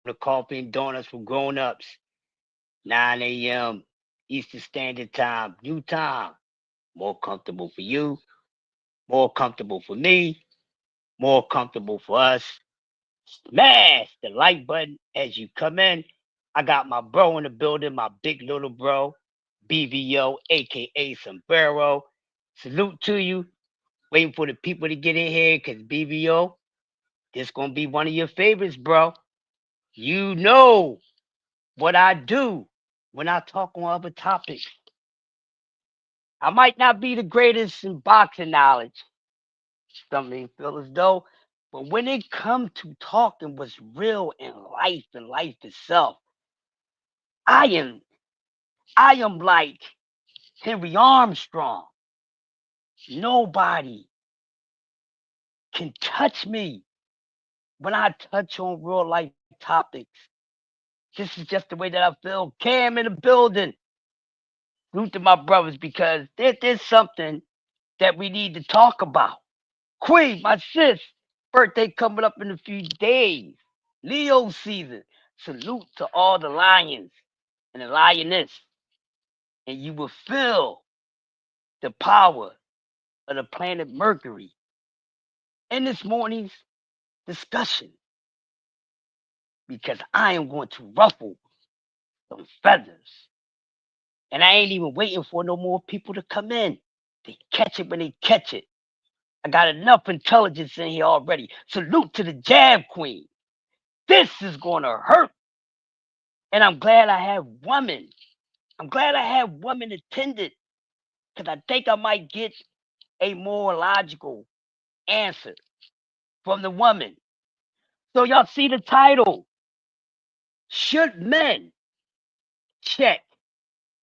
the coffee and donuts for grown-ups. 9 a.m. Eastern Standard Time, new time. More comfortable for you, more comfortable for me, more comfortable for us. Smash the like button as you come in. I got my bro in the building, my big little bro, BBO, aka Sombrero. Salute to you. Waiting for the people to get in here because BBO, this gonna be one of your favorites, bro. You know what I do when I talk on other topics. I might not be the greatest in boxing knowledge. Some may feel as though, but when it comes to talking what's real in life and life itself, I am I am like Henry Armstrong. Nobody can touch me when I touch on real life topics. This is just the way that I feel. Cam in the building. Salute to my brothers because there's something that we need to talk about. Queen, my sis, birthday coming up in a few days. Leo season. Salute to all the lions and the lioness. And you will feel the power of the planet Mercury in this morning's discussion because I am going to ruffle some feathers. And I ain't even waiting for no more people to come in. They catch it when they catch it. I got enough intelligence in here already. Salute to the jab queen. This is going to hurt. And I'm glad I have women. I'm glad I have women attended because I think I might get a more logical answer from the woman. So y'all see the title. Should men check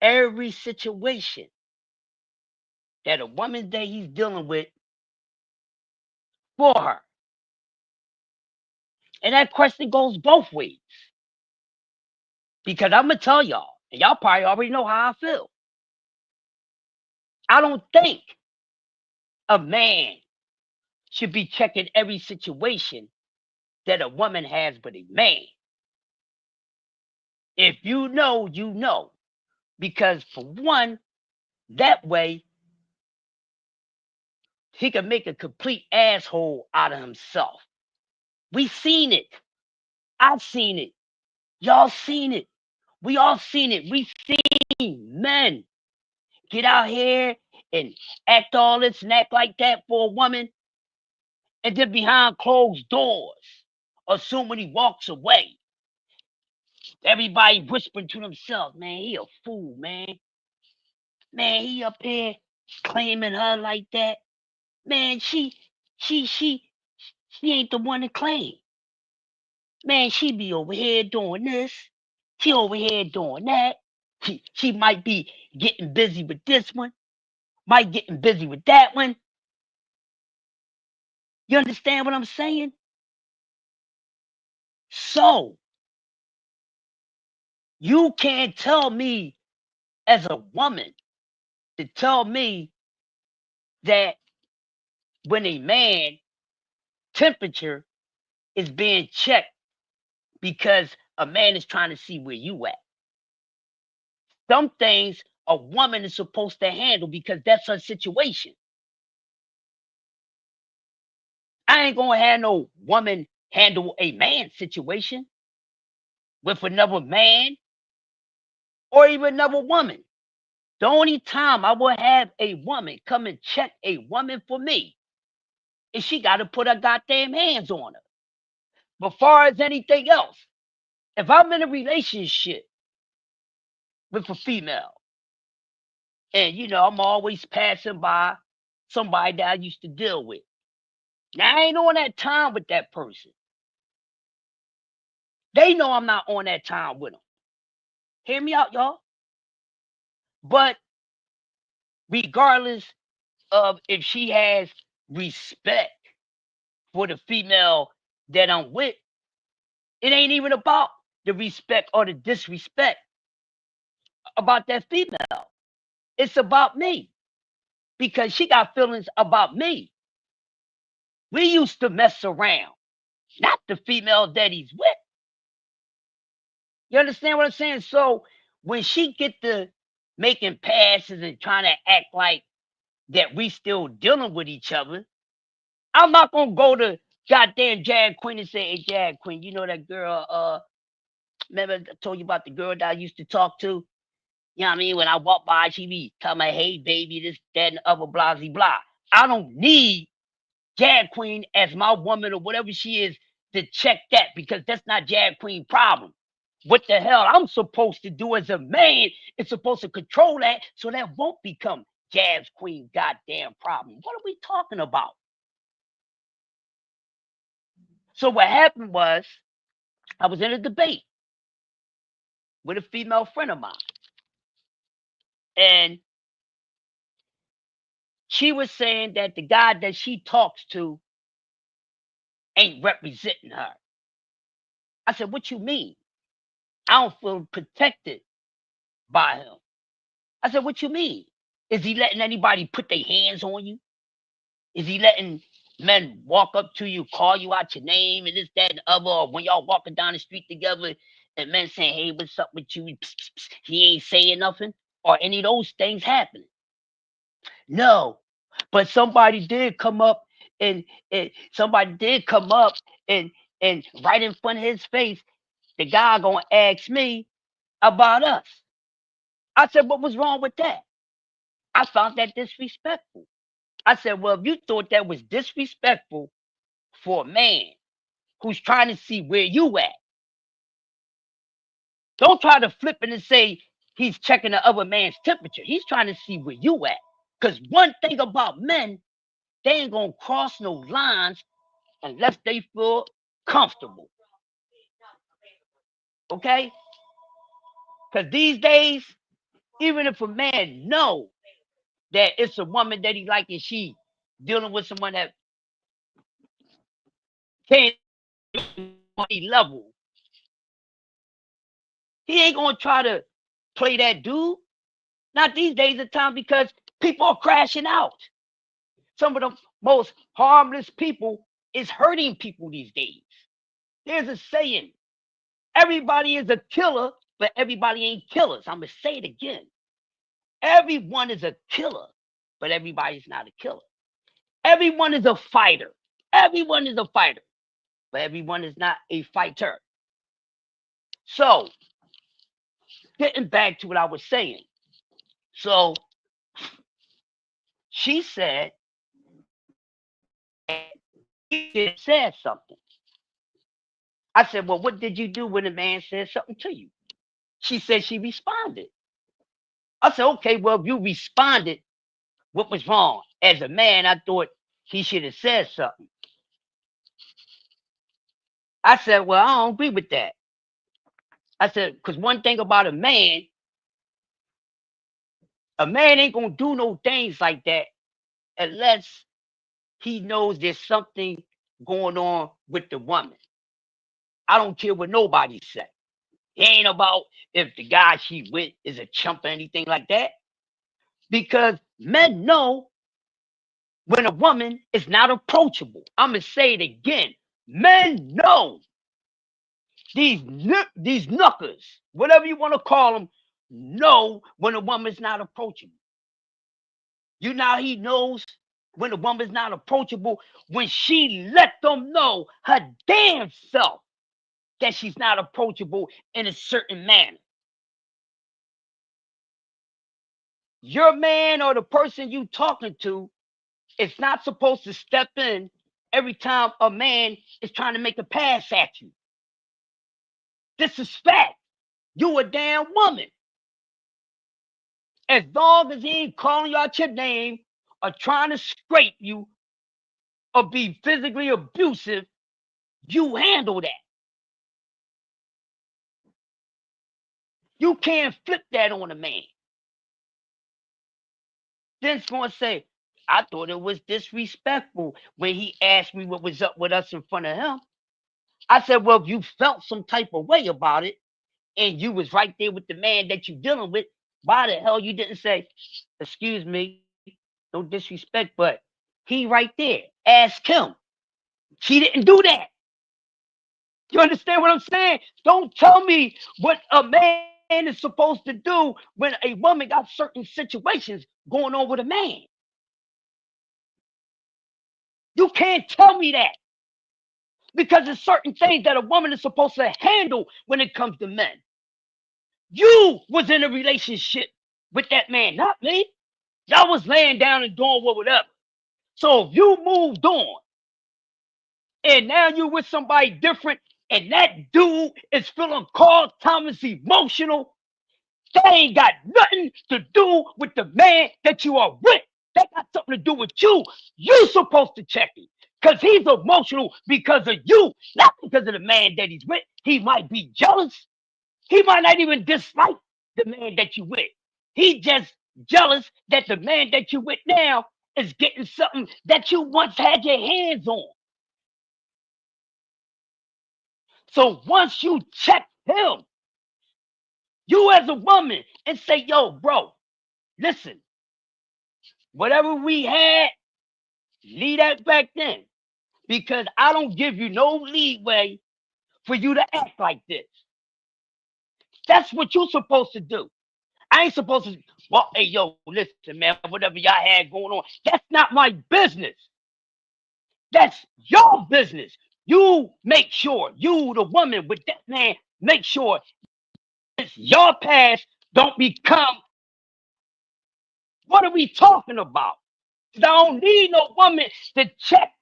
every situation that a woman that he's dealing with for her? And that question goes both ways. Because I'm gonna tell y'all, and y'all probably already know how I feel. I don't think a man should be checking every situation that a woman has with a man. If you know, you know. Because for one, that way he can make a complete asshole out of himself. We seen it. I've seen it. Y'all seen it. We all seen it. We seen men get out here and act all this and act like that for a woman, and then behind closed doors, assuming he walks away, everybody whispering to themselves, man, he a fool, man. Man, he up here claiming her like that. Man, she, she, she ain't the one to claim. Man, she be over here doing this. She over here doing that. She might be getting busy with this one, might getting busy with that one. You understand what I'm saying? So you can't tell me as a woman to tell me that when a man temperature is being checked because a man is trying to see where you at. Some things a woman is supposed to handle because that's her situation. I ain't gonna have no woman handle a man's situation with another man or even another woman. The only time I will have a woman come and check a woman for me is she got to put her goddamn hands on her. But far as anything else, if I'm in a relationship with a female and I'm always passing by somebody that I used to deal with. Now I ain't on that time with that person. They know I'm not on that time with them. Hear me out, y'all. But regardless of if she has respect for the female that I'm with, it ain't even about the respect or the disrespect about that female. It's about me because she got feelings about me. We used to mess around, not the female that he's with. You understand what I'm saying? So when she get to making passes and trying to act like that we still dealing with each other, I'm not gonna go to goddamn Jag Queen and say, "Hey, Jag Queen, you know that girl? Remember I told you about the girl that I used to talk to? You know what I mean? When I walk by, she be telling me, hey, baby, this, that, and the other, blah, blah, blah. I don't need Jag Queen as my woman or whatever she is to check that because that's not Jag Queen problem. What the hell I'm supposed to do as a man is supposed to control that so that won't become Jag Queen goddamn problem. What are we talking about? So what happened was I was in a debate with a female friend of mine, and she was saying that the guy that she talks to ain't representing her. I said, what you mean? I don't feel protected by him. I said, what you mean? Is he letting anybody put their hands on you? Is he letting men walk up to you, call you out your name and this, that, and the other? Or when y'all walking down the street together and men saying, hey, what's up with you? Psst, psst, psst, he ain't saying nothing? Or any of those things happening? No. But somebody did come up and somebody did come up and right in front of his face, the guy gonna ask me about us. I said, what was wrong with that? I found that disrespectful. I said, well, if you thought that was disrespectful for a man who's trying to see where you at, don't try to flip it and say he's checking the other man's temperature. He's trying to see where you at. Because one thing about men, they ain't gonna cross no lines unless they feel comfortable. Okay? Because these days, even if a man know that it's a woman that he like and she dealing with someone that can't level, he ain't gonna try to play that dude. Not these days of time because people are crashing out. Some of the most harmless people is hurting people these days. There's a saying, everybody is a killer, but everybody ain't killers. I'm gonna say it again. Everyone is a killer, but everybody's not a killer. Everyone is a fighter. Everyone is a fighter, but everyone is not a fighter. So, getting back to what I was saying. So, she said, he said something. I said, well, what did you do when a man said something to you? She said she responded. I said, okay, well, if you responded, what was wrong? As a man, I thought he should have said something. I said, well, I don't agree with that. I said, because one thing about a man ain't gonna do no things like that unless he knows there's something going on with the woman. I don't care what nobody say. It ain't about if the guy she with is a chump or anything like that. Because men know when a woman is not approachable. I'm gonna say it again. Men know these knuckers, whatever you want to call them, know when a woman's not approachable. You know he knows when a woman's not approachable when she let them know her damn self that she's not approachable in a certain manner. Your man or the person you talking to is not supposed to step in every time a man is trying to make a pass at you. Disrespect. You a damn woman. As long as he ain't calling you out your name or trying to scrape you or be physically abusive, you handle that. You can't flip that on a man. Then it's going to say, I thought it was disrespectful when he asked me what was up with us in front of him. I said, well, if you felt some type of way about it and you was right there with the man that you dealing with, why the hell you didn't say, excuse me, no disrespect, but he right there. Ask him. She didn't do that. You understand what I'm saying? Don't tell me what a man is supposed to do when a woman got certain situations going on with a man. You can't tell me that because there's certain things that a woman is supposed to handle when it comes to men. You was in a relationship with that man, not me. Y'all was laying down and doing whatever. So if you moved on and now you with somebody different and that dude is feeling Carl Thomas emotional, that ain't got nothing to do with the man that you are with. That got something to do with you. You supposed to check him. Because he's emotional because of you, not because of the man that he's with. He might be jealous. He might not even dislike the man that you with. He just jealous that the man that you with now is getting something that you once had your hands on. So once you check him, you as a woman, and say, yo, bro, listen, whatever we had, leave that back then. Because I don't give you no leeway for you to act like this. That's what you're supposed to do. I ain't supposed to, well, hey, yo, listen, man, whatever y'all had going on, that's not my business. That's your business. You make sure, you, the woman with that man, make sure it's your past don't become, what are we talking about? 'Cause I don't need no woman to check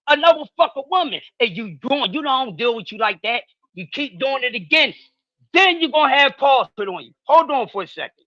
another fucking woman. And you don't deal with you like that. You keep doing it again. Then you're gonna have pause put on you. Hold on for a second.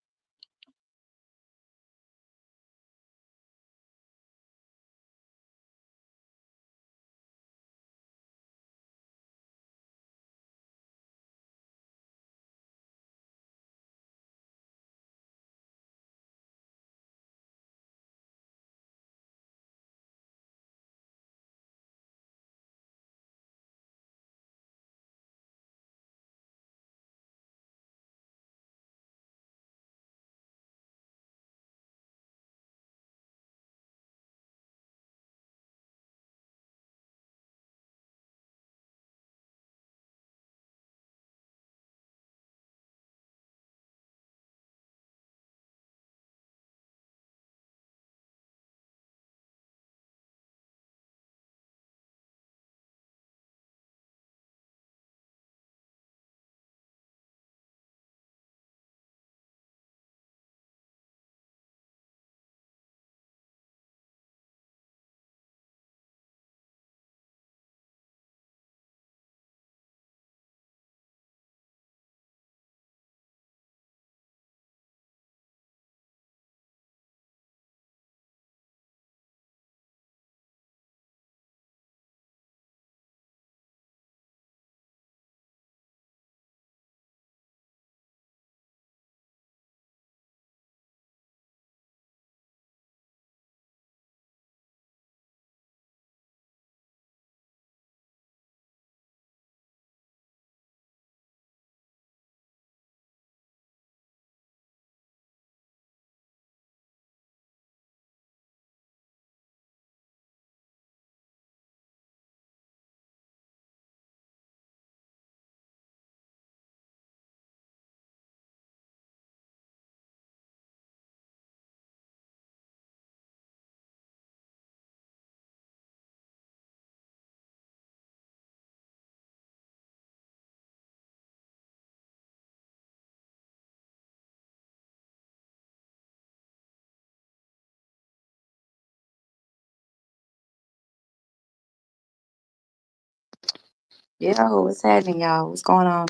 Yo, what's happening, y'all? What's going on?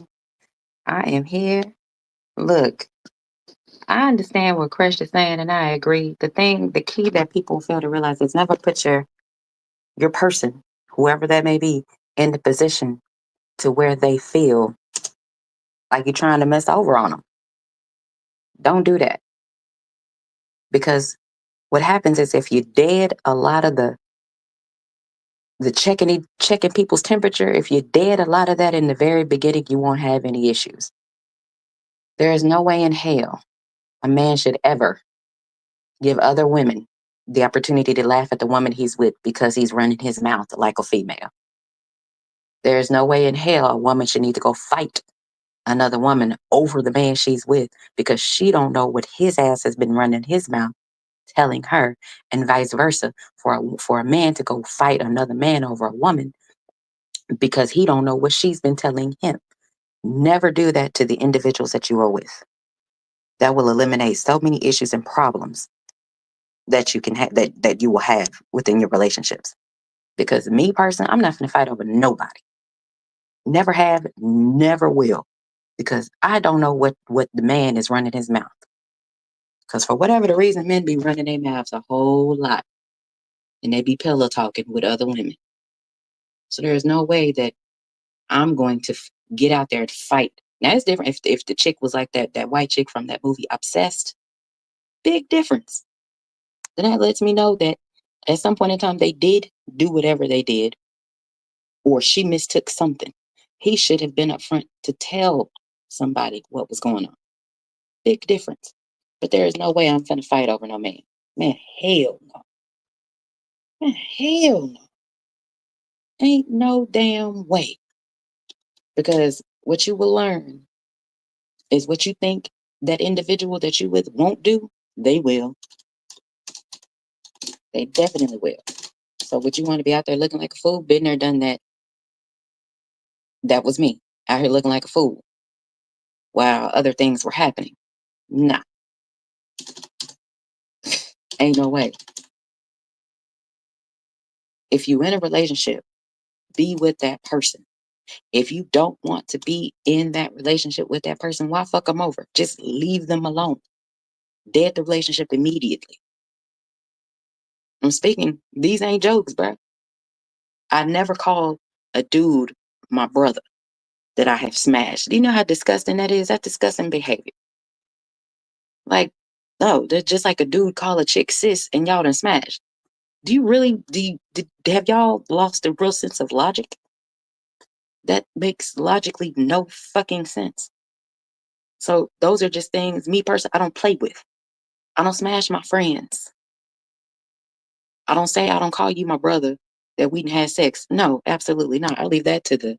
I am here. Look, I understand what Crush is saying, and I agree. The key that people fail to realize is never put your person, whoever that may be, in the position to where they feel like you're trying to mess over on them. Don't do that because what happens is if you dead a lot of the checking people's temperature, if you dead a lot of that in the very beginning, you won't have any issues. There is no way in hell a man should ever give other women the opportunity to laugh at the woman he's with because he's running his mouth like a female. There's no way in hell a woman should need to go fight another woman over the man she's with because she don't know what his ass has been running his mouth telling her, and vice versa. For a man to go fight another man over a woman because he don't know what she's been telling him. Never do that to the individuals that you are with. That will eliminate so many issues and problems that you can have that you will have within your relationships. Because me personally, I'm not gonna fight over nobody. Never have, never will. Because I don't know what the man is running his mouth. Because for whatever the reason, men be running their mouths a whole lot. And they be pillow talking with other women. So there is no way that I'm going to get out there and fight. Now it's different if the chick was like that white chick from that movie Obsessed. Big difference. Then that lets me know that at some point in time they did do whatever they did, or she mistook something. He should have been up front to tell somebody what was going on. Big difference. But there is no way I'm finna fight over no man. Man, hell no. Man, hell no. Ain't no damn way. Because what you will learn is what you think that individual that you with won't do, they will. They definitely will. So would you want to be out there looking like a fool? Been there, done that. That was me. Out here looking like a fool while other things were happening. Nah, ain't no way. If you in a relationship, be with that person. If you don't want to be in that relationship with that person, why fuck them over? Just leave them alone. Dead the relationship immediately. I'm speaking, these ain't jokes, bro. I never call a dude my brother that I have smashed. Do you know how disgusting that is? That's disgusting behavior. Like, no, they're just like a dude call a chick sis and y'all done smashed. Do you really, have y'all lost the real sense of logic? That makes logically no fucking sense. So those are just things, me personally, I don't play with. I don't smash my friends. I don't call you my brother that we didn't have sex. No, absolutely not. I leave that to the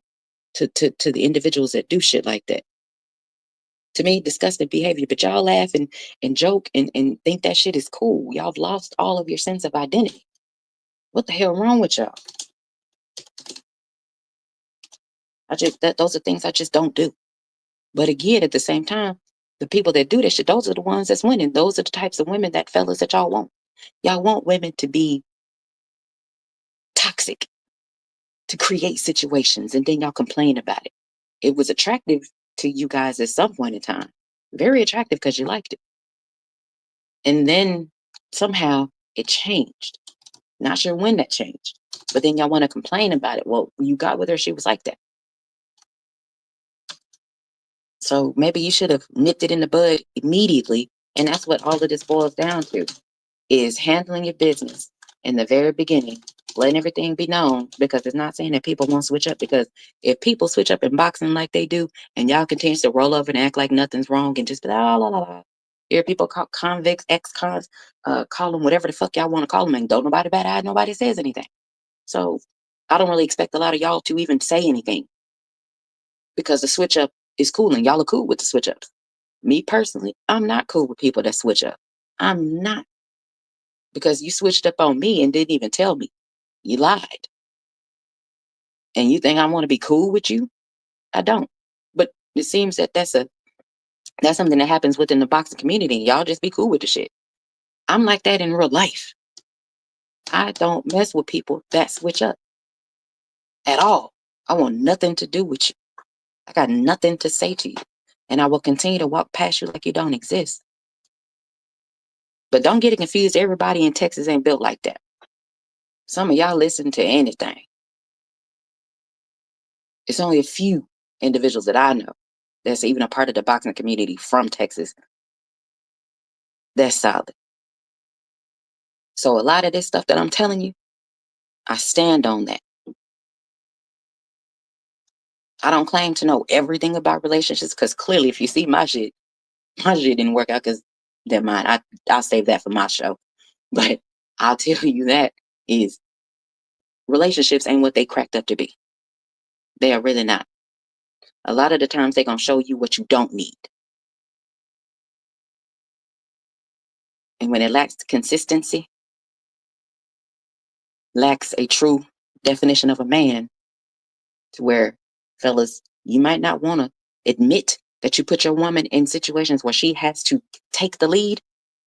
individuals that do shit like that. To me, disgusting behavior. But y'all laugh and joke and think that shit is cool. Y'all have lost all of your sense of identity. What the hell wrong with y'all? Those are things I just don't do. But again, at the same time, the people that do that shit, those are the ones that's winning. Those are the types of women that fellas that y'all want. Y'all want women to be toxic, to create situations, and then y'all complain about it. It was attractive to you guys at some point in time. Very attractive because you liked it. And then somehow it changed. Not sure when that changed. But then y'all want to complain about it. Well, you got with her, she was like that. So maybe you should have nipped it in the bud immediately. And that's what all of this boils down to, is handling your business in the very beginning, letting everything be known, because it's not saying that people won't switch up, because if people switch up in boxing like they do, and y'all continue to roll over and act like nothing's wrong and just be like, la, la, la, la. Hear people call convicts, ex-cons, call them whatever the fuck y'all want to call them, and don't nobody bat eye, nobody says anything. So I don't really expect a lot of y'all to even say anything, because the switch up is cool and y'all are cool with the switch ups. Me personally, I'm not cool with people that switch up. I'm not. Because you switched up on me and didn't even tell me. You lied. And you think I want to be cool with you? I don't. But it seems that that's something that happens within the boxing community. Y'all just be cool with the shit. I'm like that in real life. I don't mess with people that switch up at all. I want nothing to do with you. I got nothing to say to you. And I will continue to walk past you like you don't exist. But don't get it confused. Everybody in Texas ain't built like that. Some of y'all listen to anything. It's only a few individuals that I know that's even a part of the boxing community from Texas that's solid. So a lot of this stuff that I'm telling you, I stand on that. I don't claim to know everything about relationships, because clearly if you see my shit didn't work out, because never mind, I'll save that for my show. But I'll tell you that is relationships ain't what they cracked up to be. They are really not. A lot of the times they're going to show you what you don't need. And when it lacks consistency, lacks a true definition of a man, to where, fellas, you might not want to admit that you put your woman in situations where she has to take the lead.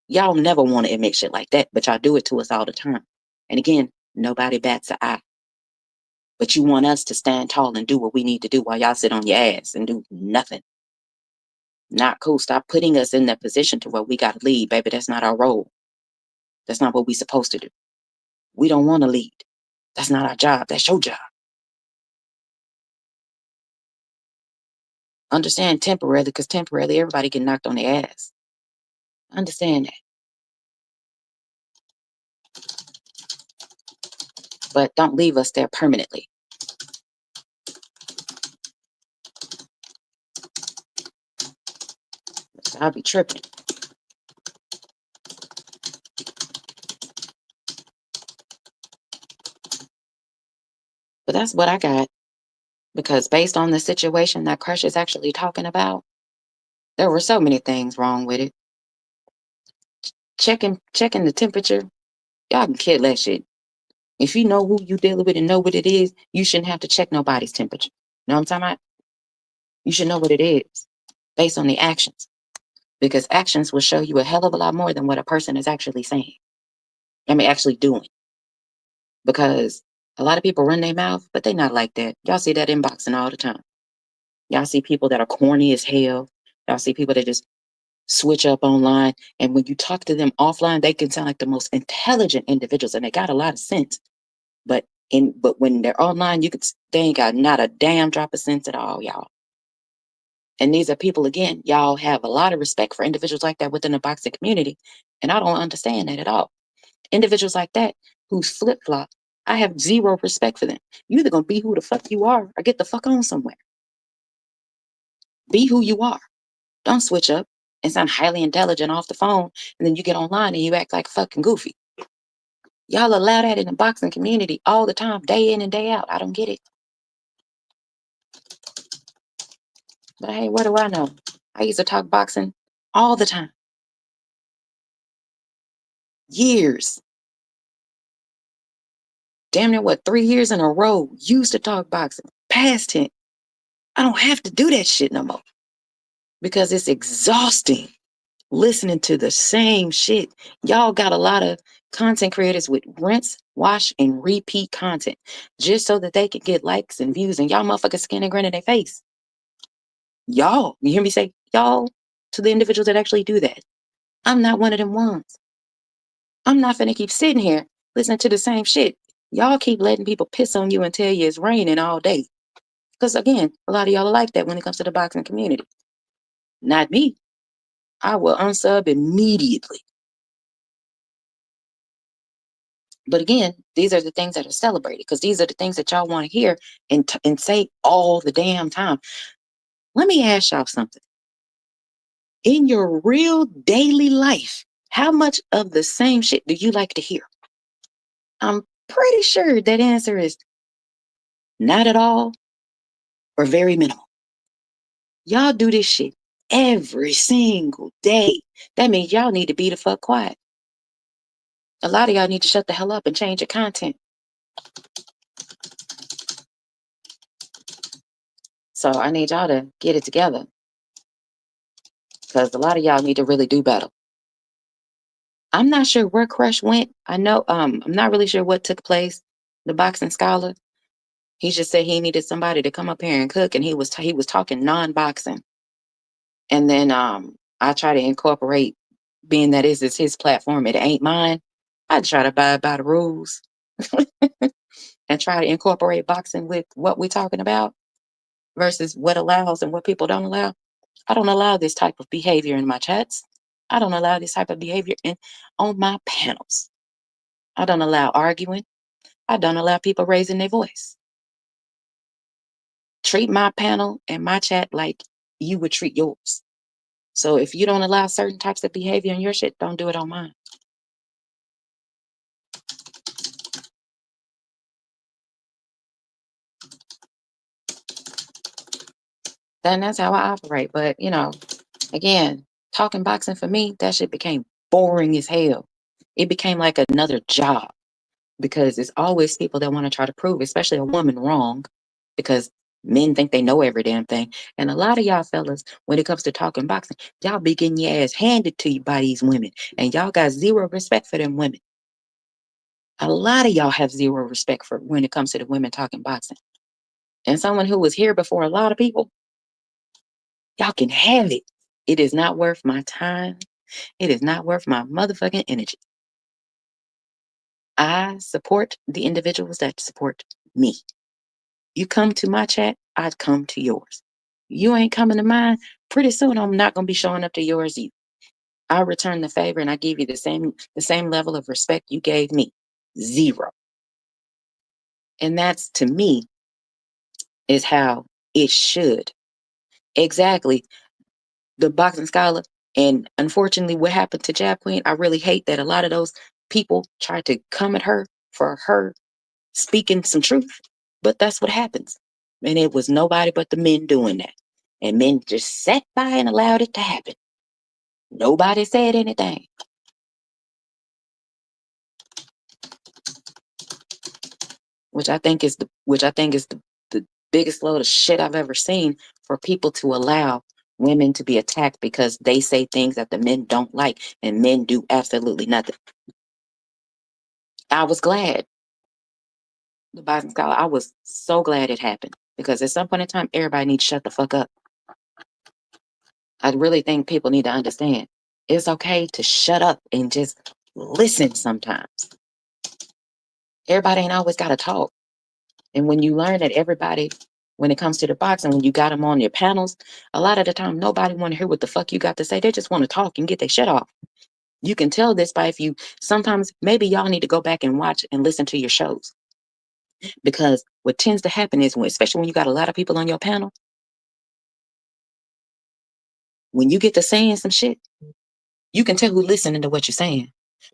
Y'all never want to admit shit like that, but y'all do it to us all the time. And again, nobody bats an eye. But you want us to stand tall and do what we need to do while y'all sit on your ass and do nothing. Not cool. Stop putting us in that position to where we got to lead, baby. That's not our role. That's not what we supposed to do. We don't want to lead. That's not our job. That's your job. Understand temporarily, because temporarily everybody get knocked on their ass. Understand that. But don't leave us there permanently. I'll be tripping. But that's what I got. Because based on the situation that Crush is actually talking about, there were so many things wrong with it. Checking the temperature, y'all can kill that shit. If you know who you dealing with and know what it is, you shouldn't have to check nobody's temperature. You know what I'm talking about? You should know what it is based on the actions. Because actions will show you a hell of a lot more than what a person is actually saying. Actually doing. Because a lot of people run their mouth, but they not like that. Y'all see that inboxing all the time. Y'all see people that are corny as hell. Y'all see people that just switch up online. And when you talk to them offline, they can sound like the most intelligent individuals and they got a lot of sense. But when they're online, they ain't got not a damn drop of sense at all, y'all. And these are people, again, y'all have a lot of respect for individuals like that within the boxing community. And I don't understand that at all. Individuals like that who flip-flop, I have zero respect for them. You either gonna be who the fuck you are or get the fuck on somewhere. Be who you are. Don't switch up and sound highly intelligent off the phone, and then you get online and you act like fucking goofy. Y'all allow that in the boxing community all the time, day in and day out. I don't get it. But hey, what do I know? I used to talk boxing all the time. Years. Damn near 3 years in a row, used to talk boxing. Past tense. I don't have to do that shit no more. Because it's exhausting listening to the same shit. Y'all got a lot of content creators with rinse, wash, and repeat content just so that they can get likes and views, and y'all motherfuckers skin and grin in their face. Y'all, you hear me say y'all to the individuals that actually do that. I'm not one of them ones. I'm not finna keep sitting here listening to the same shit. Y'all keep letting people piss on you and tell you it's raining all day. Because again, a lot of y'all are like that when it comes to the boxing community. Not me. I will unsub immediately. But again, these are the things that are celebrated because these are the things that y'all want to hear and say all the damn time. Let me ask y'all something. In your real daily life, how much of the same shit do you like to hear? I'm pretty sure that answer is not at all or very minimal. Y'all do this shit every single day. That means y'all need to be the fuck quiet. A lot of y'all need to shut the hell up and change your content. So I need y'all to get it together because a lot of y'all need to really do better. I'm not sure where Crush went. I know I'm not really sure what took place. The boxing scholar, he just said he needed somebody to come up here and cook, and he was talking non-boxing. And then I try to incorporate, being that is his platform, it ain't mine. I try to abide by the rules and try to incorporate boxing with what we're talking about versus what allows and what people don't allow. I don't allow this type of behavior in my chats. I don't allow this type of behavior on my panels. I don't allow arguing. I don't allow people raising their voice. Treat my panel and my chat like you would treat yours. So if you don't allow certain types of behavior in your shit, don't do it on mine. then that's how I operate. But again, talking boxing for me, that shit became boring as hell. It became like another job because it's always people that want to try to prove, especially a woman, wrong because men think they know every damn thing. And a lot of y'all fellas, when it comes to talking boxing, y'all be getting your ass handed to you by these women, and y'all got zero respect for them women. A lot of y'all have zero respect for when it comes to the women talking boxing. And someone who was here before a lot of people, y'all can have it. It is not worth my time. It is not worth my motherfucking energy. I support the individuals that support me. You come to my chat, I'd come to yours. You ain't coming to mine. Pretty soon I'm not gonna be showing up to yours either. I return the favor and I give you the same level of respect you gave me. Zero. And that's, to me, is how it should. Exactly. The boxing scholar. And unfortunately, what happened to Jab Queen, I really hate that a lot of those people tried to come at her for her speaking some truth. But that's what happens. And it was nobody but the men doing that. And men just sat by and allowed it to happen. Nobody said anything. Which I think is the biggest load of shit I've ever seen, for people to allow women to be attacked because they say things that the men don't like and men do absolutely nothing. I was glad, the Boston Scholar, I was so glad it happened, because at some point in time, everybody needs to shut the fuck up. I really think people need to understand it's okay to shut up and just listen sometimes. Everybody ain't always got to talk. And when you learn that everybody, when it comes to the boxing, when you got them on your panels, a lot of the time, nobody want to hear what the fuck you got to say. They just want to talk and get their shit off. You can tell this by, if you, sometimes maybe y'all need to go back and watch and listen to your shows. Because what tends to happen is, especially when you got a lot of people on your panel, when you get to saying some shit, you can tell who's listening to what you're saying,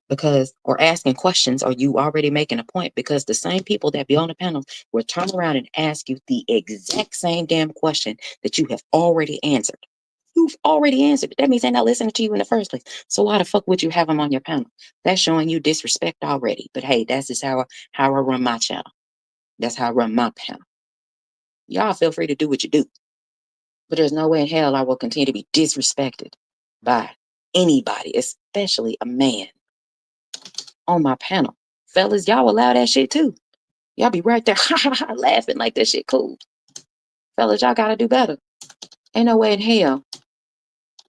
because, or asking questions, or you already making a point, because the same people that be on the panel will turn around and ask you the exact same damn question that you have already answered. You've already answered it. That means they're not listening to you in the first place. So why the fuck would you have them on your panel? That's showing you disrespect already. But hey, that's just how I run my channel. That's how I run my panel. Y'all feel free to do what you do. But there's no way in hell I will continue to be disrespected by anybody, especially a man, on my panel. Fellas, y'all allow that shit too. Y'all be right there laughing like that shit cool. Fellas, y'all gotta do better. Ain't no way in hell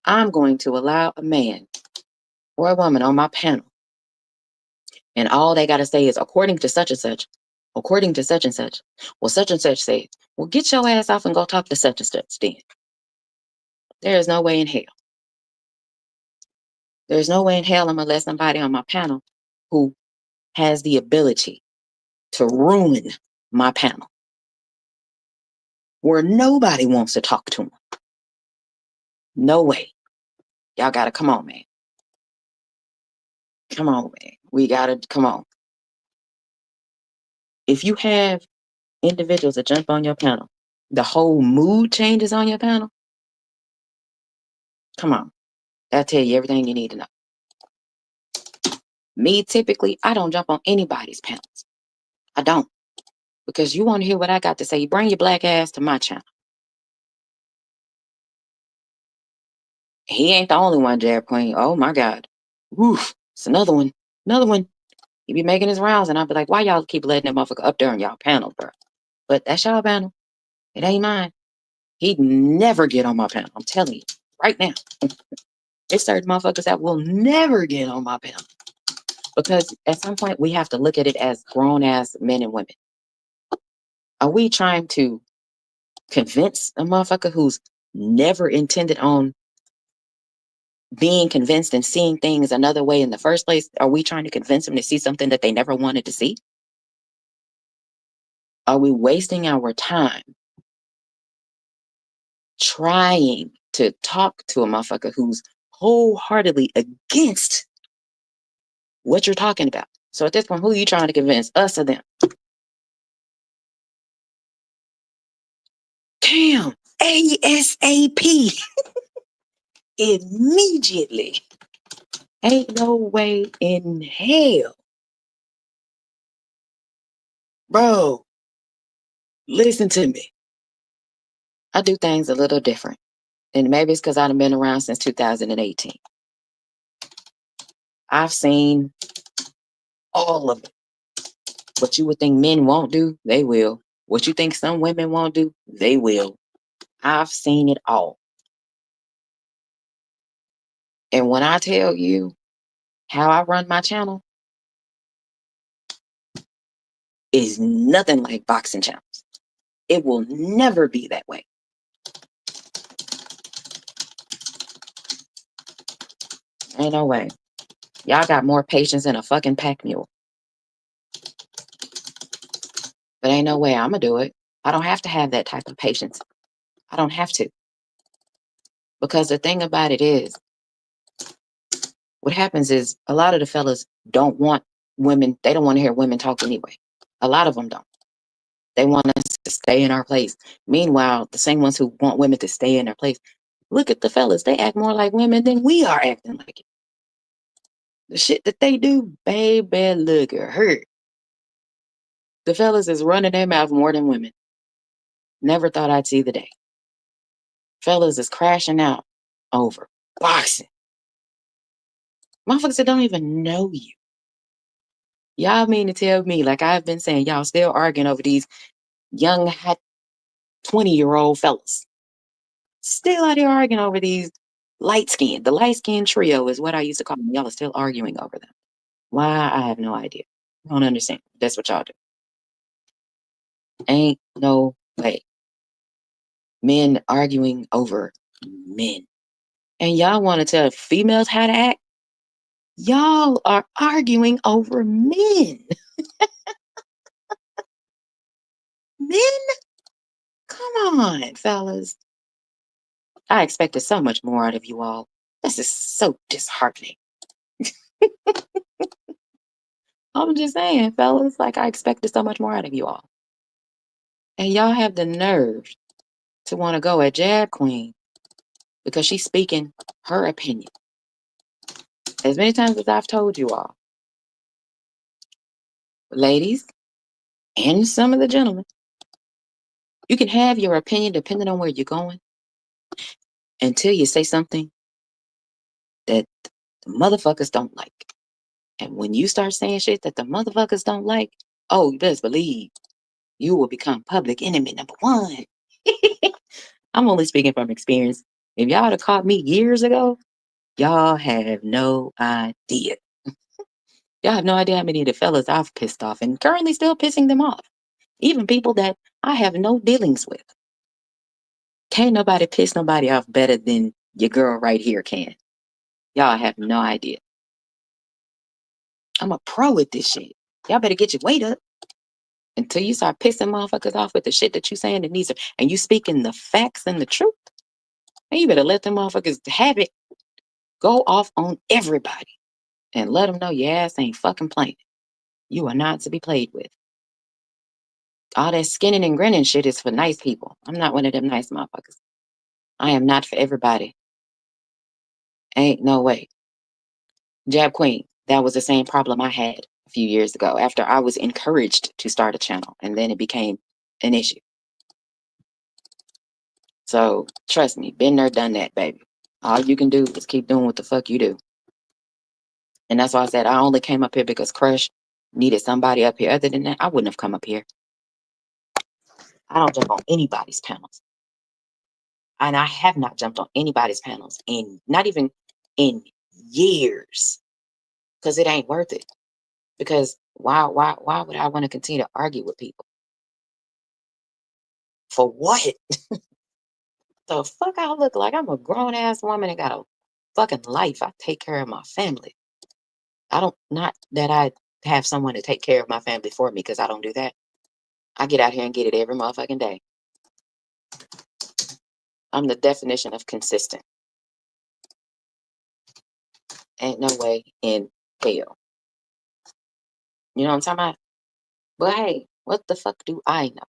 I'm going to allow a man or a woman on my panel, and all they gotta say is, according to such and such, according to such and such. Well, such and such said, well, get your ass off and go talk to such and such then. There is no way in hell. There's no way in hell I'm gonna let somebody on my panel who has the ability to ruin my panel, where nobody wants to talk to them. No way. Y'all gotta come on, man. Come on, man. We gotta come on. If you have individuals that jump on your panel, the whole mood changes on your panel. Come on. That'll tell you everything you need to know. Me, typically, I don't jump on anybody's panels. I don't. Because you want to hear what I got to say, you bring your black ass to my channel. He ain't the only one, Jab Queen. Oh my God. Woof. It's another one. Another one. He be making his rounds, and I'll be like, why y'all keep letting that motherfucker up there on y'all panel, bro? But that's y'all panel. It ain't mine. He'd never get on my panel. I'm telling you right now. There's certain motherfuckers that will never get on my panel. Because at some point, we have to look at it as grown ass men and women. Are we trying to convince a motherfucker who's never intended on being convinced and seeing things another way in the first place? Are we trying to convince them to see something that they never wanted to see? Are we wasting our time trying to talk to a motherfucker who's wholeheartedly against what you're talking about? So at this point, who are you trying to convince, us or them? Damn, ASAP. Immediately. Ain't no way in hell. Bro, listen to me. I do things a little different. And maybe it's because I've been around since 2018. I've seen all of it. What you would think men won't do, they will. What you think some women won't do, they will. I've seen it all. And when I tell you how I run my channel, is nothing like boxing channels. It will never be that way. Ain't no way. Y'all got more patience than a fucking pack mule. But ain't no way I'ma do it. I don't have to have that type of patience. I don't have to. Because the thing about it is, what happens is a lot of the fellas don't want women, they don't want to hear women talk anyway. A lot of them don't. They want us to stay in our place. Meanwhile, the same ones who want women to stay in their place, look at the fellas. They act more like women than we are acting like it. The shit that they do, baby, look at her. The fellas is running their mouth more than women. Never thought I'd see the day. Fellas is crashing out over boxing. Motherfuckers that don't even know you. Y'all mean to tell me, like I've been saying, y'all still arguing over these young, hot 20-year-old fellas. Still out here arguing over these light skin. The light skin trio is what I used to call them. Y'all are still arguing over them. Why? I have no idea. I don't understand. That's what y'all do. Ain't no way. Men arguing over men. And y'all want to tell females how to act? Y'all are arguing over men. Men? Come on, fellas. I expected so much more out of you all. This is so disheartening. I'm just saying, fellas, like I expected so much more out of you all. And y'all have the nerve to want to go at Jab Queen because she's speaking her opinion. As many times as I've told you all, ladies, and some of the gentlemen, you can have your opinion depending on where you're going until you say something that the motherfuckers don't like. And when you start saying shit that the motherfuckers don't like, oh, you best believe you will become public enemy number one. I'm only speaking from experience. If y'all had caught me years ago, y'all have no idea. Y'all have no idea how many of the fellas I've pissed off and currently still pissing them off. Even people that I have no dealings with. Can't nobody piss nobody off better than your girl right here can. Y'all have no idea. I'm a pro at this shit. Y'all better get your weight up. Until you start pissing motherfuckers off with the shit that you saying that needs to, and you speaking the facts and the truth, then you better let them motherfuckers have it. Go off on everybody and let them know your ass ain't fucking playing. You are not to be played with. All that skinning and grinning shit is for nice people. I'm not one of them nice motherfuckers. I am not for everybody. Ain't no way. Jab Queen, that was the same problem I had a few years ago after I was encouraged to start a channel and then it became an issue. So trust me, been there, done that, baby. All you can do is keep doing what the fuck you do. And that's why I said I only came up here because Crush needed somebody up here. Other than that, I wouldn't have come up here. I don't jump on anybody's panels. And I have not jumped on anybody's panels in not even in years. Because it ain't worth it. Because why would I want to continue to argue with people? For what? The fuck I look like? I'm a grown ass woman and got a fucking life. I take care of my family. I don't, not that I have someone to take care of my family for me, because I don't do that. I get out here and get it every motherfucking day. I'm the definition of consistent. Ain't no way in hell. You know what I'm talking about? But hey, what the fuck do I know?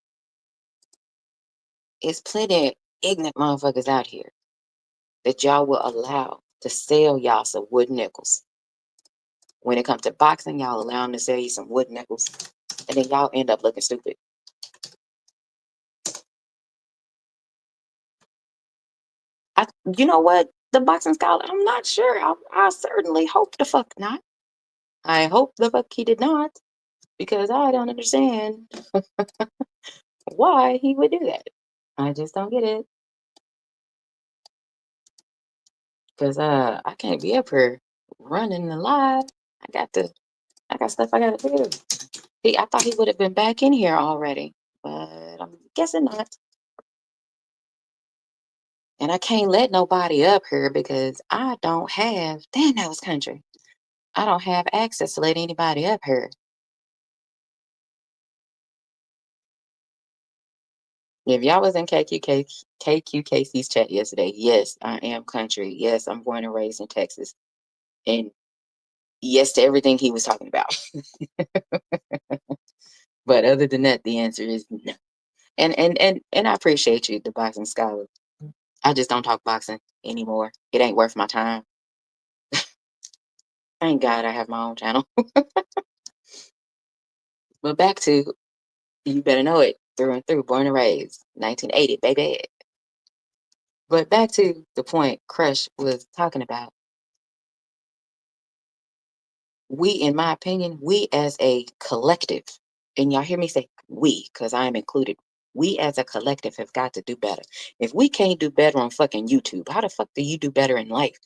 It's plenty ignorant motherfuckers out here that y'all will allow to sell y'all some wood nickels. When it comes to boxing, y'all allow them to sell you some wood nickels, and then y'all end up looking stupid. You know what? The boxing scholar, I'm not sure. I certainly hope the fuck not. I hope the fuck he did not, because I don't understand why he would do that. I just don't get it. Because I can't be up here running live. I got stuff I gotta do. I thought he would have been back in here already, but I'm guessing not. And I can't let nobody up here because I don't have, damn, that was country. I don't have access to let anybody up here. If y'all was in KQKC's chat yesterday, yes, I am country. Yes, I'm born and raised in Texas. And yes to everything he was talking about. But other than that, the answer is no. And I appreciate you, the boxing scholar. I just don't talk boxing anymore. It ain't worth my time. Thank God I have my own channel. But back to, you better know it through and through, born and raised, 1980, baby. But back to the point Crush was talking about. We, in my opinion, we as a collective, and y'all hear me say we, because I am included, we as a collective have got to do better. If we can't do better on fucking YouTube, how the fuck do you do better in life?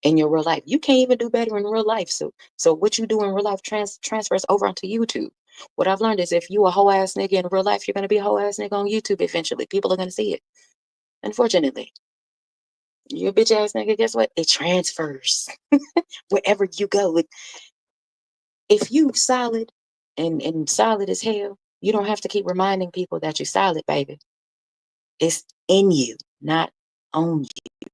In your real life, you can't even do better in real life. So what you do in real life transfers over onto YouTube. What I've learned is if you a whole ass nigga in real life, you're gonna be a whole ass nigga on YouTube eventually. People are gonna see it. Unfortunately, you a bitch ass nigga. Guess what? It transfers wherever you go. If you solid and solid as hell, you don't have to keep reminding people that you're solid, baby. It's in you, not on you.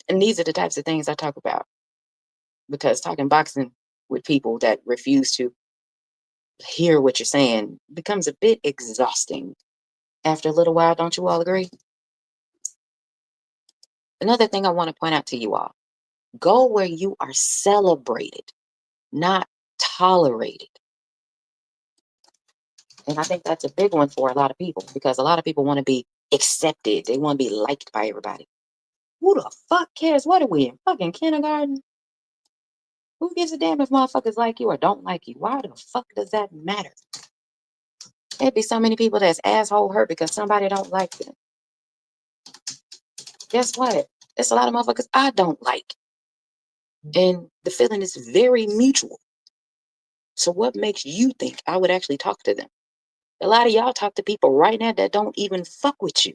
And these are the types of things I talk about. Because talking boxing with people that refuse to hear what you're saying becomes a bit exhausting after a little while, don't you all agree? Another thing I want to point out to you all, go where you are celebrated, not tolerated. And I think that's a big one for a lot of people because a lot of people want to be accepted. They want to be liked by everybody. Who the fuck cares? What are we in fucking kindergarten? Who gives a damn if motherfuckers like you or don't like you? Why the fuck does that matter? There'd be so many people that's asshole hurt because somebody don't like them. Guess what? There's a lot of motherfuckers I don't like. And the feeling is very mutual. So what makes you think I would actually talk to them? A lot of y'all talk to people right now that don't even fuck with you.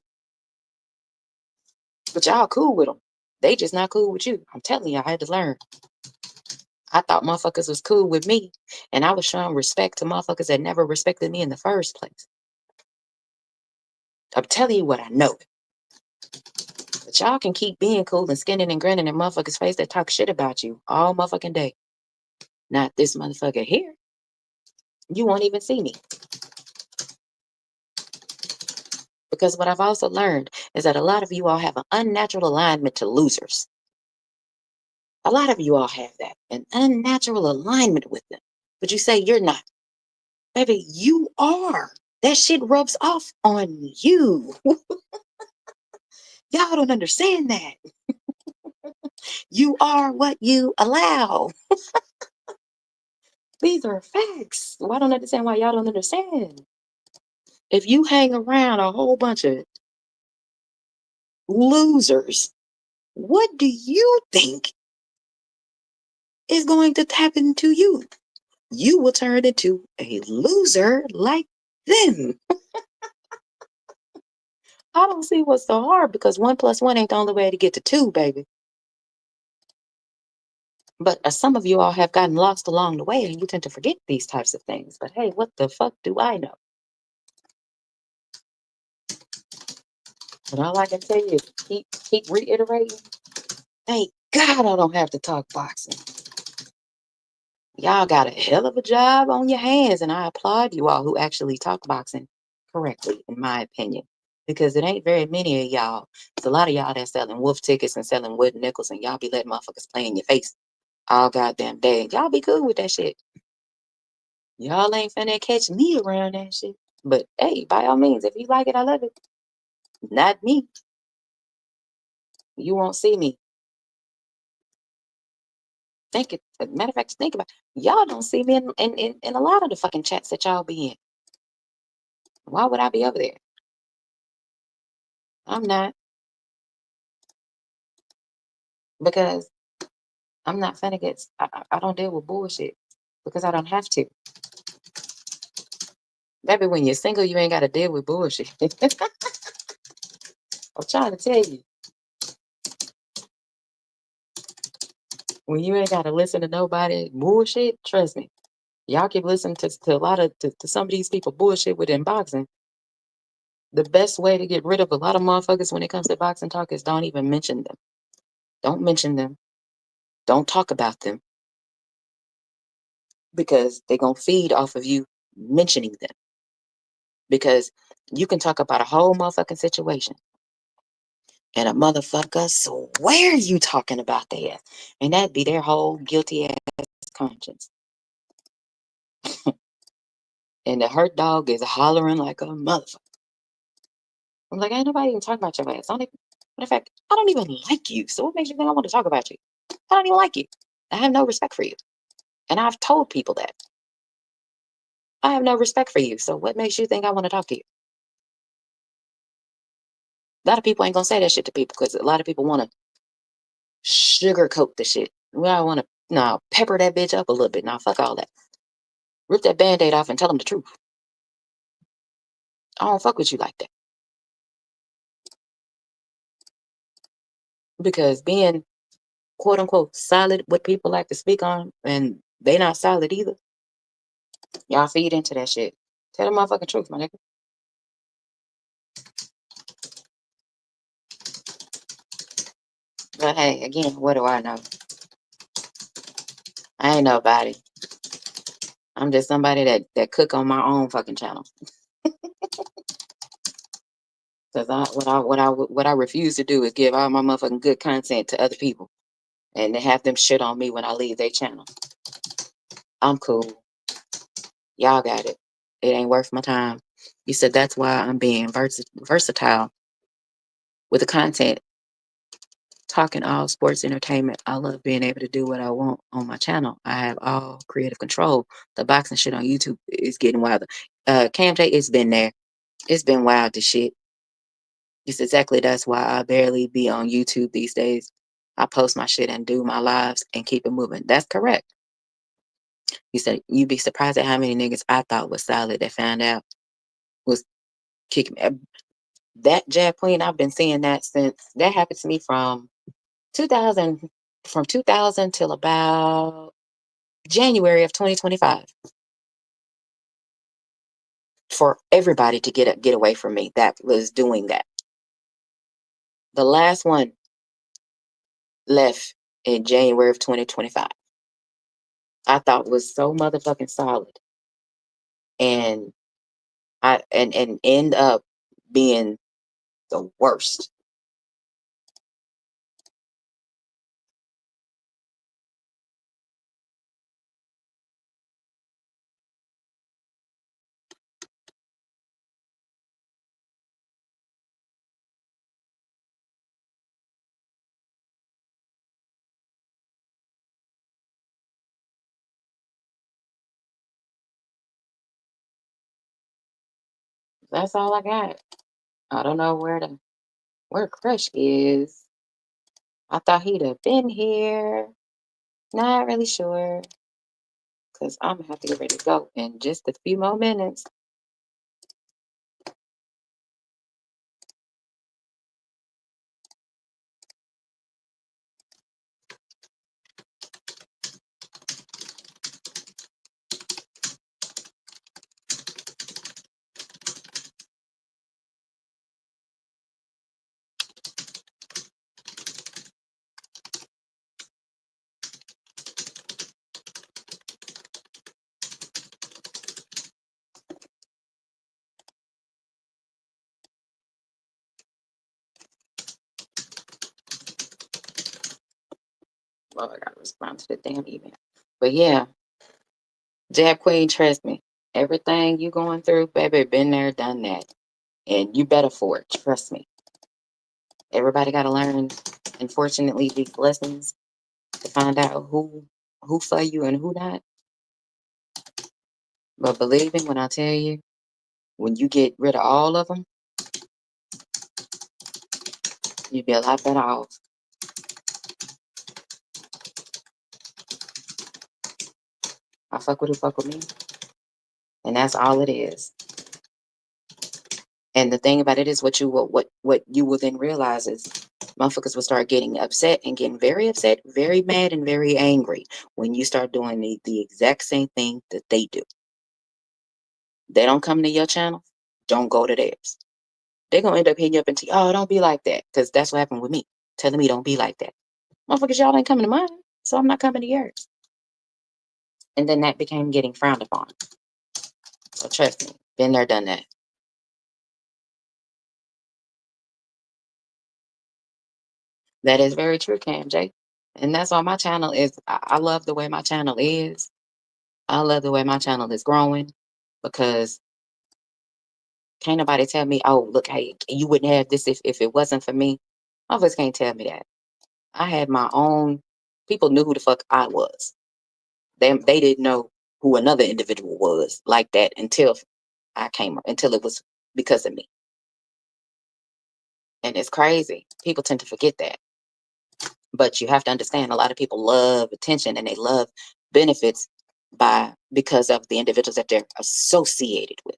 But y'all cool with them. They just not cool with you. I'm telling you, I had to learn. I thought motherfuckers was cool with me. And I was showing respect to motherfuckers that never respected me in the first place. I'm telling you what I know. But y'all can keep being cool and skinning and grinning in motherfuckers' face that talk shit about you all motherfucking day. Not this motherfucker here. You won't even see me. Because what I've also learned is that a lot of you all have an unnatural alignment to losers. A lot of you all have that, an unnatural alignment with them. But you say you're not. Baby, you are. That shit rubs off on you. Y'all don't understand that. You are what you allow. These are facts. Well, I don't understand why y'all don't understand. If you hang around a whole bunch of losers, what do you think is going to happen to you? You will turn into a loser like them. I don't see what's so hard because 1 + 1 ain't the only way to get to 2, baby. But some of you all have gotten lost along the way and you tend to forget these types of things. But hey, what the fuck do I know? But all I can tell you is keep reiterating. Thank God I don't have to talk boxing. Y'all got a hell of a job on your hands, and I applaud you all who actually talk boxing correctly, in my opinion. Because it ain't very many of y'all. It's a lot of y'all that's selling wolf tickets and selling wooden nickels, and y'all be letting motherfuckers play in your face all goddamn day. Y'all be cool with that shit. Y'all ain't finna catch me around that shit. But hey, by all means, if you like it, I love it. Not me. You won't see me. Think it. As a matter of fact, think about it. Y'all don't see me in a lot of the fucking chats that y'all be in. Why would I be over there? I'm not. Because I'm not finna get. I don't deal with bullshit. Because I don't have to. Maybe when you're single, you ain't got to deal with bullshit. I'm trying to tell you. When you ain't got to listen to nobody bullshit, trust me. Y'all keep listening to a lot of to some of these people bullshit within boxing. The best way to get rid of a lot of motherfuckers when it comes to boxing talk is don't even mention them. Don't mention them. Don't talk about them. Because they're going to feed off of you mentioning them. Because you can talk about a whole motherfucking situation. And a motherfucker swear you talking about their ass. And that'd be their whole guilty ass conscience. And the hurt dog is hollering like a motherfucker. I'm like, ain't nobody even talking about your ass. Matter of fact, I don't even like you. So what makes you think I want to talk about you? I don't even like you. I have no respect for you. And I've told people that. I have no respect for you. So what makes you think I want to talk to you? A lot of people ain't gonna say that shit to people because a lot of people want to sugarcoat the shit. Well, I want to pepper that bitch up a little bit. Now fuck all that. Rip that band-aid off and tell them the truth. I don't fuck with you like that. Because being quote unquote solid, what people like to speak on, and they not solid either. Y'all feed into that shit. Tell the motherfucking truth, my nigga. But hey, again, what do I know? I ain't nobody. I'm just somebody that cook on my own fucking channel. Cause what I refuse to do is give all my motherfucking good content to other people, and they have them shit on me when I leave their channel. I'm cool. Y'all got it. It ain't worth my time. You said that's why I'm being versatile with the content. Talking all sports entertainment. I love being able to do what I want on my channel. I have all creative control. The boxing shit on YouTube is getting wilder. Cam J, it's been there. It's been wild as shit. It's exactly that's why I barely be on YouTube these days. I post my shit and do my lives and keep it moving. That's correct. You said you'd be surprised at how many niggas I thought was solid that found out was kicking me. That Jab Queen, I've been seeing that since that happened to me from 2000 till about January of 2025. For everybody to get away from me that was doing that. The last one left in January of 2025. I thought was so motherfucking solid. And I and end up being the worst. That's all I got. I don't know where Crush is. I thought he'd have been here. Not really sure. Because I'm gonna have to get ready to go in just a few more minutes. Well, I gotta respond to the damn email. But yeah, Jab Queen, trust me. Everything you going through, baby, been there, done that. And you better for it. Trust me. Everybody gotta learn, unfortunately, these lessons to find out who for you and who not. But believe me when I tell you, when you get rid of all of them, you'd be a lot better off. I fuck with who fuck with me. And that's all it is. And the thing about it is what you will then realize is motherfuckers will start getting upset and getting very upset, very mad, and very angry when you start doing the exact same thing that they do. They don't come to your channel, don't go to theirs. They're gonna end up hitting you up and tell you, oh, don't be like that. Because that's what happened with me. Telling me don't be like that. Motherfuckers, y'all ain't coming to mine, so I'm not coming to yours. And then that became getting frowned upon. So trust me, been there, done that. That is very true, Cam J. And that's why my channel is, I love the way my channel is. I love the way my channel is growing because can't nobody tell me, oh, look, hey, you wouldn't have this if it wasn't for me. Motherfuckers can't tell me that. I had my own, people knew who the fuck I was. They didn't know who another individual was like that until it was because of me. And it's crazy. People tend to forget that. But you have to understand a lot of people love attention and they love benefits because of the individuals that they're associated with.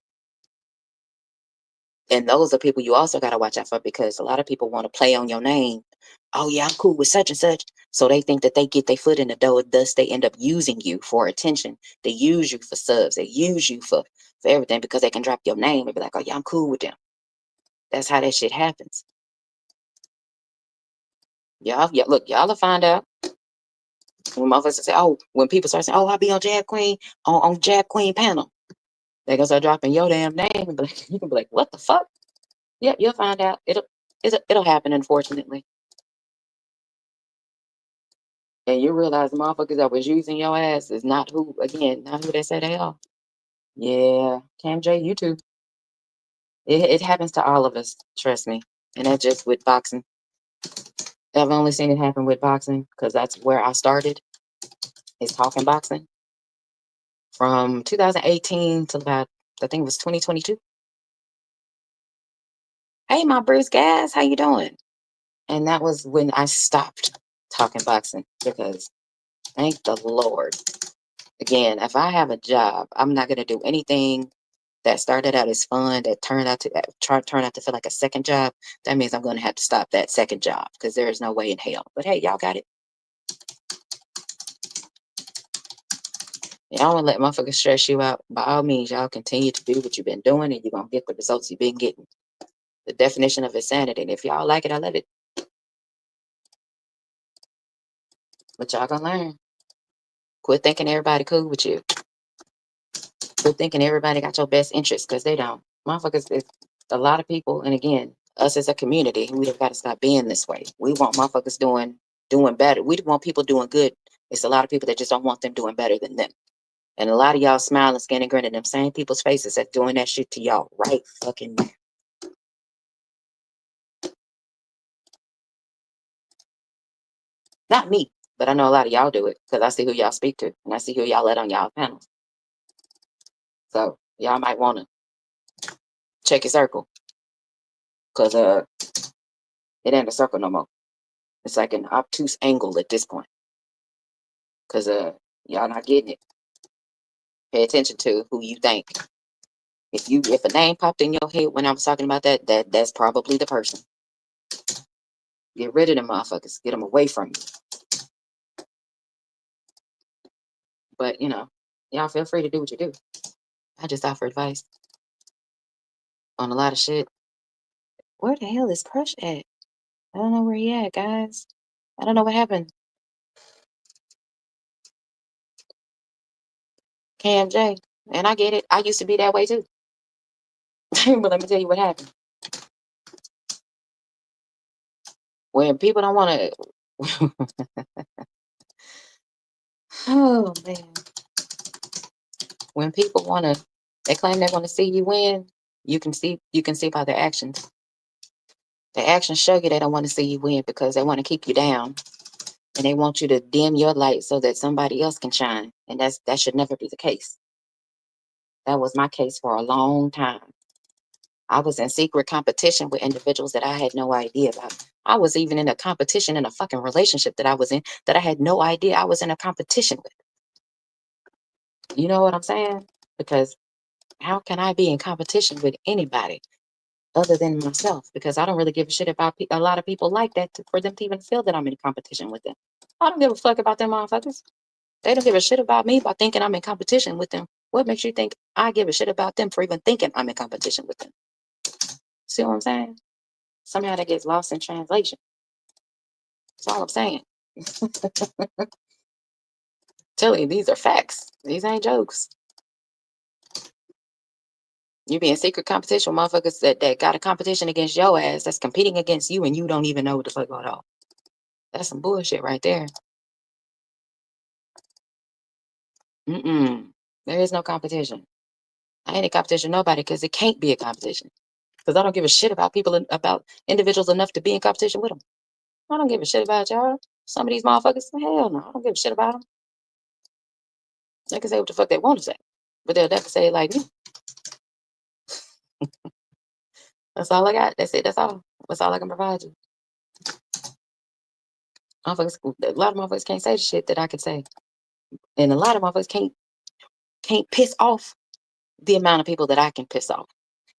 And those are people you also got to watch out for because a lot of people want to play on your name. Oh, yeah, I'm cool with such and such. So they think that they get their foot in the door. Thus, they end up using you for attention. They use you for subs. They use you for everything because they can drop your name and be like, oh, yeah, I'm cool with them. That's how that shit happens. Yeah, look, y'all will find out when motherfuckers say, oh, when people start saying, oh, I'll be on Jab Queen, on Jab Queen panel. They gonna start dropping your damn name and be like, you can be like, what the fuck? Yep, you'll find out. It'll happen, unfortunately. And you realize the motherfuckers that was using your ass is not who they say they are. Yeah, Cam J, you too. It happens to all of us, trust me. And that's just with boxing. I've only seen it happen with boxing because that's where I started, is talking boxing. From 2018 to about, I think it was 2022. Hey, my Bruce Gas, how you doing? And that was when I stopped talking boxing because thank the Lord. Again, if I have a job, I'm not going to do anything that started out as fun that turned out to feel like a second job. That means I'm going to have to stop that second job because there is no way in hell. But hey, y'all got it. Y'all want to let motherfuckers stress you out. By all means, y'all continue to do what you've been doing and you're going to get the results you've been getting. The definition of insanity. And if y'all like it, I love it. But y'all going to learn. Quit thinking everybody cool with you. Quit thinking everybody got your best interest because they don't. Motherfuckers, it's a lot of people. And again, us as a community, we have got to stop being this way. We want motherfuckers doing better. We want people doing good. It's a lot of people that just don't want them doing better than them. And a lot of y'all smiling, scanning, grinning them same people's faces that's doing that shit to y'all right fucking now. Not me, but I know a lot of y'all do it because I see who y'all speak to and I see who y'all let on y'all panels. So y'all might want to check your circle because it ain't a circle no more. It's like an obtuse angle at this point because y'all not getting it. Pay attention to who you think. If a name popped in your head when I was talking about that's probably the person. Get rid of them motherfuckers. Get them away from you. But y'all feel free to do what you do. I just offer advice on a lot of shit. Where the hell is Crush at? I don't know where he at, guys. I don't know what happened. KMJ. And I get it. I used to be that way too. But let me tell you what happened. When people don't want to Oh man. When people they claim they want to see you win, you can see by their actions. Their actions show you they don't want to see you win because they want to keep you down. And they want you to dim your light so that somebody else can shine. And that should never be the case. That was my case for a long time. I was in secret competition with individuals that I had no idea about. I was even in a competition in a fucking relationship that I was in that I had no idea I was in a competition with. You know what I'm saying? Because how can I be in competition with anybody other than myself? Because I don't really give a shit about a lot of people like that for them to even feel that I'm in competition with them. I don't give a fuck about them motherfuckers. They don't give a shit about me by thinking I'm in competition with them. What makes you think I give a shit about them for even thinking I'm in competition with them? See what I'm saying? Somehow that gets lost in translation. That's all I'm saying. Tell you, these are facts. These ain't jokes. You be in secret competition with motherfuckers that got a competition against your ass that's competing against you and you don't even know what the fuck going on. That's some bullshit right there. There is no competition. I ain't in competition with nobody because it can't be a competition. Because I don't give a shit about about individuals enough to be in competition with them. I don't give a shit about y'all. Some of these motherfuckers, hell no, I don't give a shit about them. They can say what the fuck they want to say, but they'll never say it like me. That's all I got. That's it. That's all. That's all I can provide you. Motherfuckers, a lot of motherfuckers can't say the shit that I can say, and a lot of motherfuckers can't piss off the amount of people that I can piss off.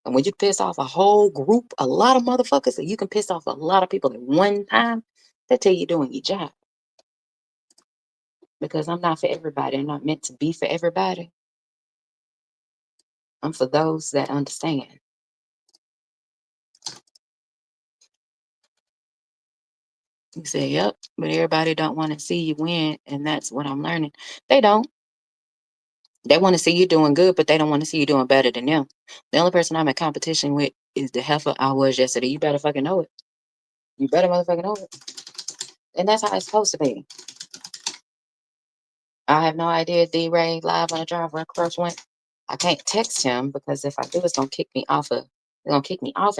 And when you piss off a whole group, a lot of motherfuckers, and you can piss off a lot of people at one time, that tell you doing your job. Because I'm not for everybody. I'm not meant to be for everybody. I'm for those that understand. You say, yep, but everybody don't want to see you win, and that's what I'm learning. They don't. They want to see you doing good, but they don't want to see you doing better than them. The only person I'm in competition with is the heifer I was yesterday. You better fucking know it. You better motherfucking know it. And that's how it's supposed to be. I have no idea D-Ray live on the drive where Crush went. I can't text him because if I do, it's gonna kick me off of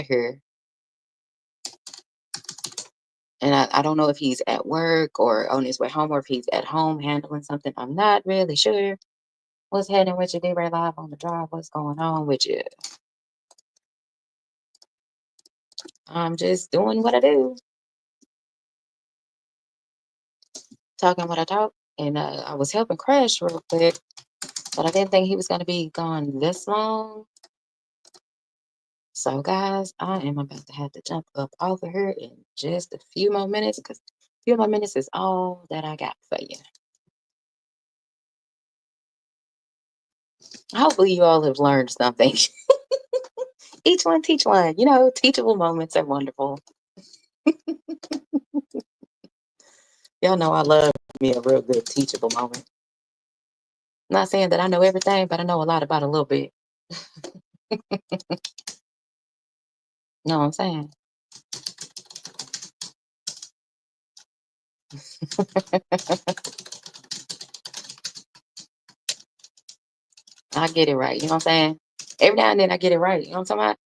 here. And I don't know if he's at work or on his way home or if he's at home handling something. I'm not really sure. What's happening with you, D-Ray live on the drive? What's going on with you? I'm just doing what I do. Talking what I talk. And I was helping Crash real quick, but I didn't think he was going to be gone this long. So, guys, I am about to have to jump up over here in just a few more minutes because a few more minutes is all that I got for you. Hopefully, you all have learned something. Each one teach one. You know, teachable moments are wonderful. Y'all know I love me a real good teachable moment. Not saying that I know everything, but I know a lot about a little bit. Know what I'm saying? I get it right. You know what I'm saying? Every now and then I get it right. You know what I'm talking about?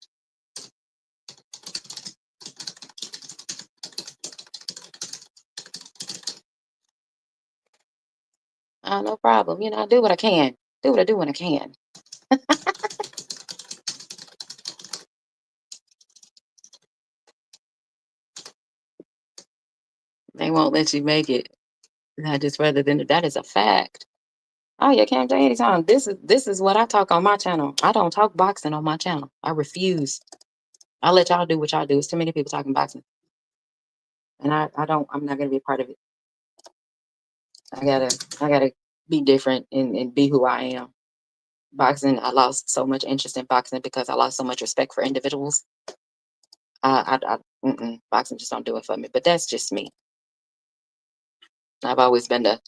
No problem. You know, I do what I can. Do what I do when I can. They won't let you make it. I just rather than that is a fact. Oh yeah, can't do anytime. This is what I talk on my channel. I don't talk boxing on my channel. I refuse. I'll let y'all do what y'all do. It's too many people talking boxing. And I'm not gonna be a part of it. I gotta be different and be who I am. Boxing, I lost so much interest in boxing because I lost so much respect for individuals. Boxing just don't do it for me. But that's just me. I've always been the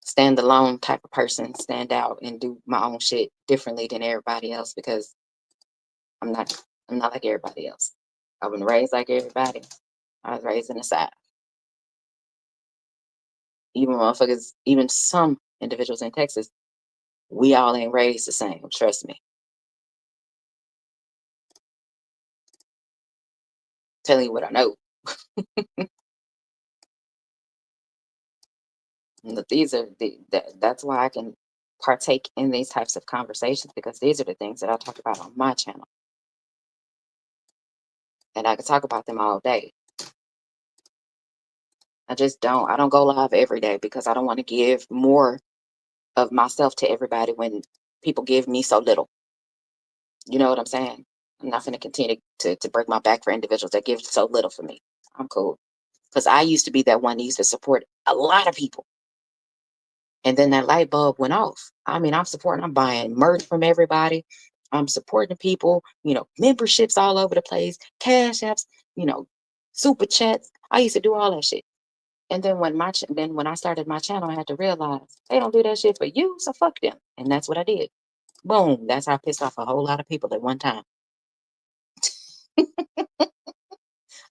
stand alone type of person, stand out and do my own shit differently than everybody else because I'm not like everybody else. I wasn't raised like everybody. I was raised in the South. Even motherfuckers, even some individuals in Texas, we all ain't raised the same. Trust me. Telling you what I know. These are that's why I can partake in these types of conversations, because these are the things that I talk about on my channel, and I can talk about them all day. I don't go live every day because I don't want to give more of myself to everybody when people give me so little. You know what I'm saying? I'm not going to continue to break my back for individuals that give so little for me. I'm cool. Because I used to be that one that used to support a lot of people. And then that light bulb went off. I mean, I'm buying merch from everybody. I'm supporting people, memberships all over the place, cash apps, super chats. I used to do all that shit. And then when I started my channel, I had to realize they don't do that shit for you, so fuck them. And that's what I did. Boom. That's how I pissed off a whole lot of people at one time.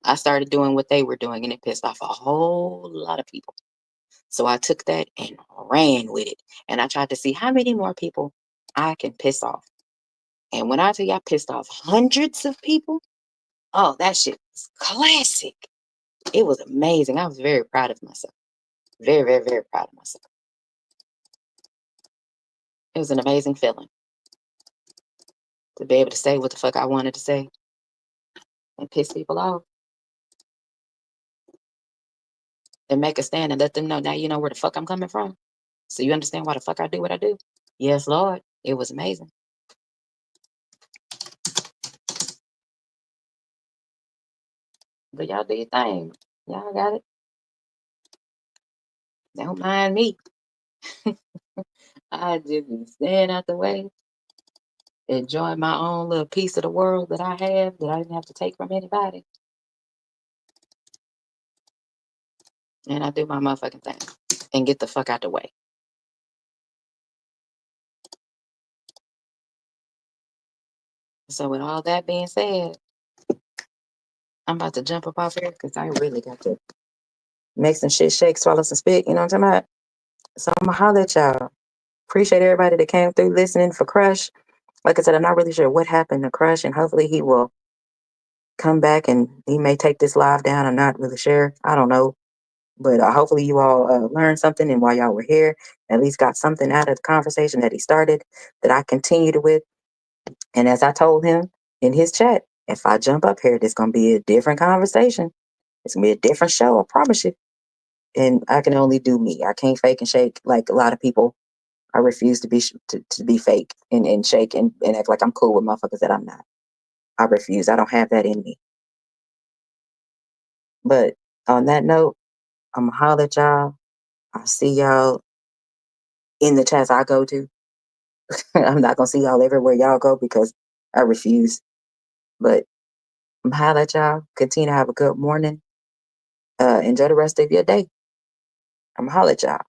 I started doing what they were doing, and it pissed off a whole lot of people. So I took that and ran with it. And I tried to see how many more people I can piss off. And when I tell you I pissed off hundreds of people, oh, that shit was classic. It was amazing. I was very proud of myself. Very, very, very proud of myself. It was an amazing feeling to be able to say what the fuck I wanted to say and piss people off and make a stand and let them know, now you know where the fuck I'm coming from. So you understand why the fuck I do what I do? Yes, Lord. It was amazing. But y'all do your thing. Y'all got it. Don't mind me. I just be staying out the way, enjoying my own little piece of the world that I have that I didn't have to take from anybody. And I do my motherfucking thing and get the fuck out the way. So with all that being said, I'm about to jump up off here because I really got to make some shit shake, swallow some spit, you know what I'm talking about? So I'm gonna holler at y'all. Appreciate everybody that came through listening for Crush. Like I said, I'm not really sure what happened to Crush, and hopefully he will come back and he may take this live down. I'm not really sure. I don't know. But hopefully you all learned something, and while y'all were here, at least got something out of the conversation that he started that I continued with. And as I told him in his chat, if I jump up here, there's going to be a different conversation. It's going to be a different show, I promise you. And I can only do me. I can't fake and shake like a lot of people. I refuse to be fake and shake and act like I'm cool with motherfuckers that I'm not. I refuse. I don't have that in me. But on that note, I'm going to holler at y'all. I'll see y'all in the chats I go to. I'm not gonna see y'all everywhere y'all go because I refuse. But I'm holla at y'all. Continue to have a good morning. Enjoy the rest of your day. I'm holla at y'all.